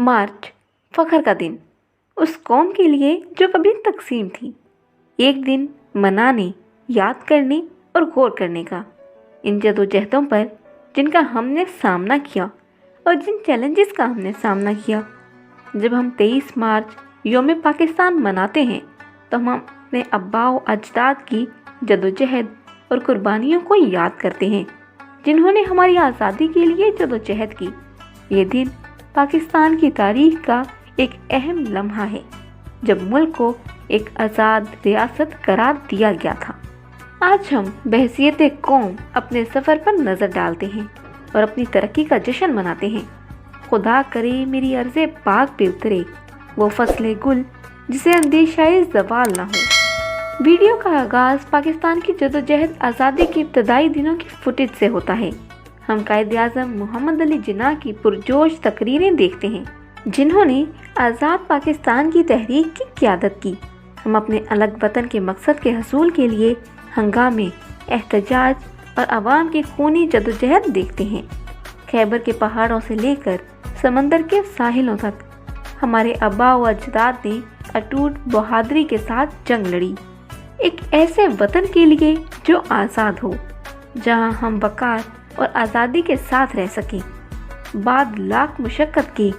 मार्च, फख्र का दिन, उस कौम के लिए जो कभी तकसीम थी। एक दिन मनाने, याद करने और गौर करने का, इन जदोजहदों पर जिनका हमने सामना किया और जिन चैलेंजेस का हमने सामना किया। जब हम 23 मार्च यौम पाकिस्तान मनाते हैं तो हम अपने अब्बा व अजदाद की जदोजहद और कुर्बानियों को याद करते हैं, जिन्होंने हमारी आज़ादी के लिए जदोजहद की। ये दिन पाकिस्तान की तारीख का एक अहम लम्हा है, जब मुल्क को एक आज़ाद रियासत करार दिया गया था। आज हम बहसियत कौम अपने सफ़र पर नज़र डालते हैं और अपनी तरक्की का जश्न मनाते हैं। खुदा करे मेरी अर्ज़े पाक पे उतरे वो फसले गुल जिसे अंदेशाए ज़वाल ना हो। वीडियो का आगाज़ पाकिस्तान की जदोजहद आज़ादी के इब्तदाई दिनों की फुटेज से होता है। हम कायद-ए-आज़म मोहम्मद अली जिन्ना की पुरजोश तकरीरें देखते हैं, जिन्होंने आज़ाद पाकिस्तान की तहरीक की क़यादत की। हम अपने अलग वतन के मकसद के हसूल के लिए हंगामे, एहतजाज और आवाम की खूनी जदोजहद देखते हैं। खैबर के पहाड़ों से लेकर समंदर के साहिलों तक हमारे आबा व अजदाद ने अटूट बहादुरी के साथ जंग लड़ी, एक ऐसे वतन के लिए जो आज़ाद हो, जहां हम वक़ार और आज़ादी के साथ रह सकें। बाद लाख मुशक्क़त की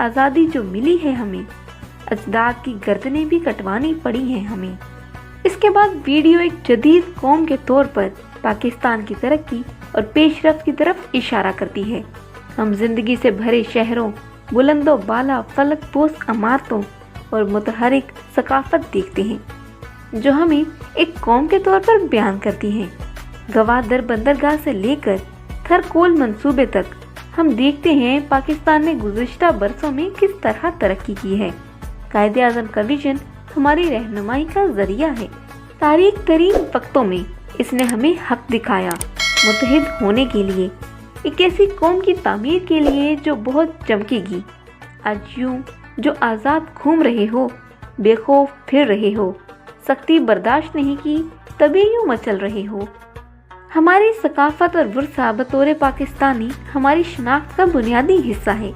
आज़ादी जो मिली है हमें, अजदाद की गर्दनें भी कटवानी पड़ी हैं हमें। इसके बाद वीडियो एक जदीद कौम के तौर पर पाकिस्तान की तरक्की और पेशरफ्त की तरफ इशारा करती है। हम जिंदगी से भरे शहरों, बुलंदो बाला फलक पोस इमारतों और मुतहरिक सकाफत देखते हैं, जो हमें एक कौम के तौर पर बयान करती हैं। गवादर बंदरगाह से लेकर थरकोल मंसूबे तक हम देखते हैं पाकिस्तान ने गुज़िश्ता बरसों में किस तरह तरक्की की है। कायद-ए-आज़म का विजन हमारी रहनुमाई का जरिया है। तारीख तरीन वक्तों में इसने हमें हक दिखाया मुत्तहिद होने के लिए, एक ऐसी कौम की तामीर के लिए जो बहुत चमकेगी। आज यूं जो आज़ाद घूम रहे हो, बेखौफ फिर रहे हो, सख्ती बर्दाश्त नहीं की तभी यूं मचल रहे हो। हमारी सकाफत और विरसा बतौर पाकिस्तानी हमारी शनाख्त का बुनियादी हिस्सा है।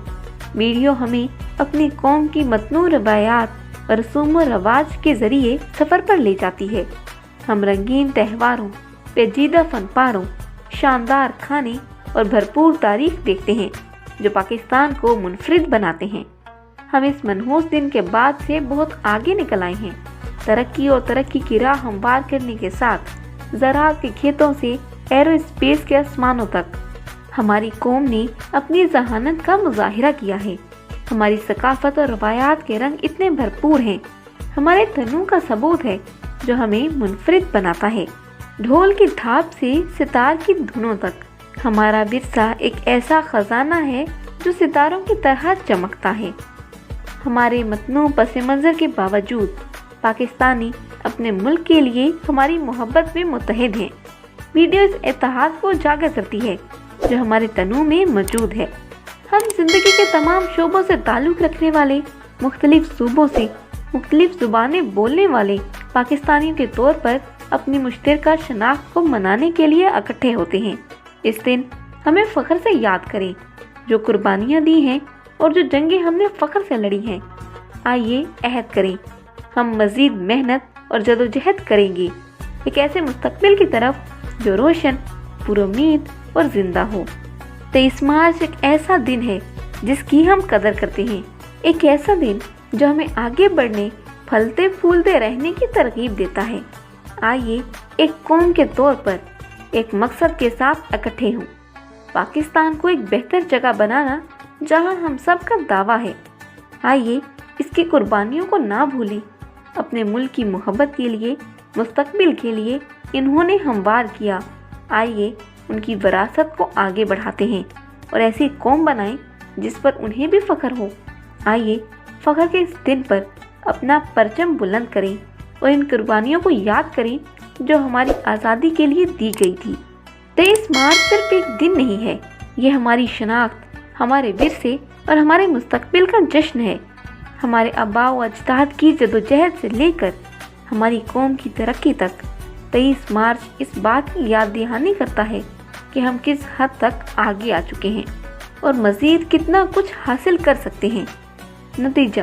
वीडियो हमें अपनी कौम की मतनू रवायात और रसूम व रवाज के जरिए सफ़र पर ले जाती है। हम रंगीन त्योहारों, पेचीदा फनपारों, शानदार खाने और भरपूर तारीख देखते हैं, जो पाकिस्तान को मुनफरिद बनाते हैं। हम इस मनहूस दिन के बाद से बहुत आगे निकल आए हैं। तरक्की और तरक्की की राह हमवार करने के साथ ज़राअत के खेतों से एरोस्पेस के आसमानों तक हमारी कौम ने अपनी जहानत का मुजाहिरा किया है। हमारी सकाफत और रवायात के रंग इतने भरपूर हैं, हमारे तनू का सबूत है जो हमें मुनफरिद बनाता है। ढोल की थाप से सितार की धुनों तक हमारा विरसा एक ऐसा खजाना है जो सितारों की तरह चमकता है। हमारे मतनू पस मंज़र के बावजूद पाकिस्तानी अपने मुल्क के लिए हमारी मोहब्बत में मुत्तहिद हैं। वीडियो इस इत्तेहाद को उजागर करती है जो हमारे तनू में मौजूद है। हम जिंदगी के तमाम शोबों से ताल्लुक़ रखने वाले, मुख्तलिफ सूबों से मुख्तलिफ ज़ुबानें बोलने वाले पाकिस्तानियों के तौर पर अपनी मुश्तरका शनाख्त को मनाने के लिए इकट्ठे होते हैं। इस दिन हमें फ़ख्र से याद करें जो कुर्बानियाँ दी हैं और जो जंगें हमने फ़ख्र से लड़ी हैं। आइए अहद करें, हम मज़ीद मेहनत और जदोजहद करेंगे एक ऐसे मुस्तकबिल की तरफ जो रोशन, पुरुम्मीद और ज़िंदा हो। 23 मार्च एक ऐसा दिन है जिसकी हम कदर करते हैं, एक ऐसा दिन जो हमें आगे बढ़ने, फलते फूलते रहने की तरगीब देता है। आइए एक कौम के तौर पर एक मकसद के साथ इकट्ठे हों, पाकिस्तान को एक बेहतर जगह बनाना जहां हम सब का दावा है। आइए इसकी कुर्बानियों को ना भूलें। अपने मुल्क की मोहब्बत के लिए, मुस्तकबिल के लिए इन्होंने हमवार किया। आइए उनकी विरासत को आगे बढ़ाते हैं और ऐसी कौम बनाएं जिस पर उन्हें भी फ़ख्र हो। आइए फ़ख्र के इस दिन पर अपना परचम बुलंद करें और इन कुर्बानियों को याद करें जो हमारी आज़ादी के लिए दी गई थी। 23 मार्च सिर्फ एक दिन नहीं है, ये हमारी शनाख्त, हमारे विरसे और हमारे मुस्तकबिल का जश्न है। हमारे आबा व अजदाद की जदोजहद से लेकर हमारी कौम की तरक्की तक 23 मार्च इस बात की याद दहानी करता है कि हम किस हद तक आगे आ चुके हैं और मज़ीद कितना कुछ हासिल कर सकते हैं। نتیجہ: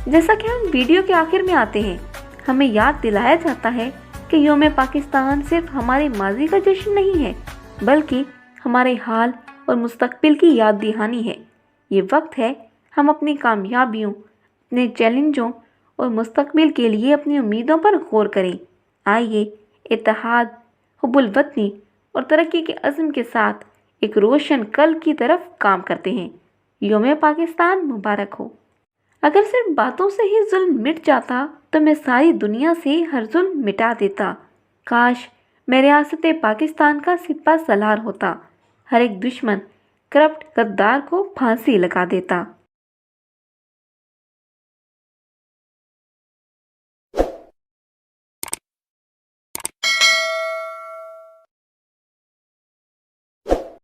جیسا کہ ہم ویڈیو کے آخر میں آتے ہیں، ہمیں یاد دلایا جاتا ہے کہ یوم پاکستان صرف ہمارے ماضی کا جشن نہیں ہے، بلکہ ہمارے حال اور مستقبل کی یاد دہانی ہے۔ یہ وقت ہے ہم اپنی کامیابیوں، اپنے چیلنجوں اور مستقبل کے لیے اپنی امیدوں پر غور کریں۔ آئیے اتحاد، حب الوطنی اور ترقی کے عزم کے ساتھ ایک روشن کل کی طرف کام کرتے ہیں۔ یوم پاکستان مبارک ہو۔ اگر صرف باتوں سے ہی ظلم مٹ جاتا تو میں ساری دنیا سے ہر ظلم مٹا دیتا۔ کاش میں ریاست پاکستان کا سپہ سالار ہوتا، ہر ایک دشمن، کرپٹ غدار کو پھانسی لگا دیتا۔